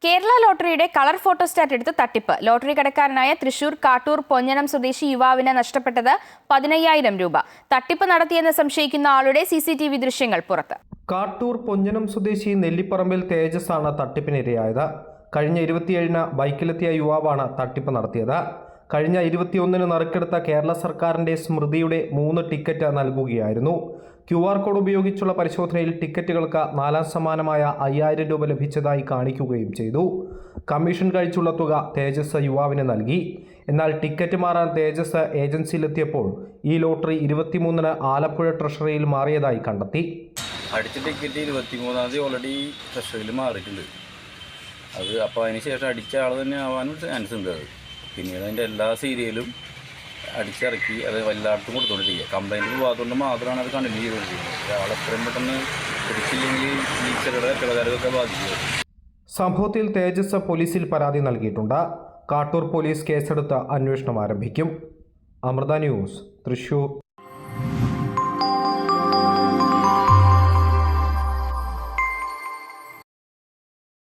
Kerala ലോട്ടറിയുടെ colour photostat എടുത്ത് തട്ടിപ്പ്. Lottery കടക്കാരനായ Thrissur Kattoor Ponjanam സ്വദേശി യുവാവിന് നഷ്ടപ്പെട്ടത് 15,000 രൂപ. തട്ടിപ്പ് നടത്തിയെന്ന് സംശയിക്കുന്ന ആളുടെ CCTV ദൃശ്യങ്ങൾ പുറത്ത്. കാട്ടൂർ പൊഞ്ഞനം സ്വദേശി നെല്ലിപ്പറമ്പിൽ തേജസ് ആണ് തട്ടിപ്പിനിരയായത്. കഴിഞ്ഞ 27-ന് ബൈക്കിലെത്തിയ യുവാവാണ് തട്ടിപ്പ് നടത്തിയത്. കഴിഞ്ഞ 21-ന് നറുക്കെടുത്ത കേരള സർക്കാരിന്റെ സ്മൃതിയുടെ 3 ടിക്കറ്റ് നൽകുകയായിരുന്നു. QR കോഡ് ഉപയോഗിച്ചുള്ള പരിശോധനയിൽ ടിക്കറ്റുകൾക്ക് 4ാം സമ്മാനമായ 5,000 രൂപ ലഭിച്ചതായി കാണിക്കുകയും ചെയ്തു. കമ്മീഷൻ കഴിച്ചുള്ള തുക തേജസ് യുവാവിന് നൽകി. എന്നാൽ ടിക്കറ്റ് മാറാൻ തേജസ് ഏജൻസിയിലെത്തിയപ്പോൾ ഈ ലോട്ടറി 23-ന് ആലപ്പുഴ ട്രഷറിയിൽ മാറിയതായി കണ്ടെത്തി. അടിച്ച ടിക്കറ്റ് 23-ാം തീയതി ഓൾറെഡി ട്രഷറിയിൽ മാറിയിട്ടുണ്ട്. അത് അപ്പോൾ അതിനുശേഷം അടിച്ച ആൾ തന്നെ ആവാനും ചാൻസ് ഉണ്ട്. പിന്നീട് അതിൻ്റെ എല്ലാ സീരിയലും അടിച്ചിറക്കി അത് എല്ലായിടത്തും കൊടുത്തുകൊണ്ടിരിക്കുക. കംപ്ലൈൻറ്റ് പോകാത്തതുകൊണ്ട് മാത്രമാണ് അത് കണ്ടിന്യൂ ചെയ്തുകൊണ്ടിരിക്കുന്നത്. ഒരാൾ എത്രയും പെട്ടെന്ന് പിടിച്ചില്ലെങ്കിൽ ഈ ചെറുകിട കച്ചവടക്കാരൊക്കെ ബാധിക്കുക. സംഭവത്തിൽ തേജസ് പോലീസിൽ പരാതി നൽകിയിട്ടുണ്ട്. കാട്ടൂർ പോലീസ് കേസെടുത്ത് അന്വേഷണം ആരംഭിക്കും. അമൃത ന്യൂസ്, തൃശൂർ.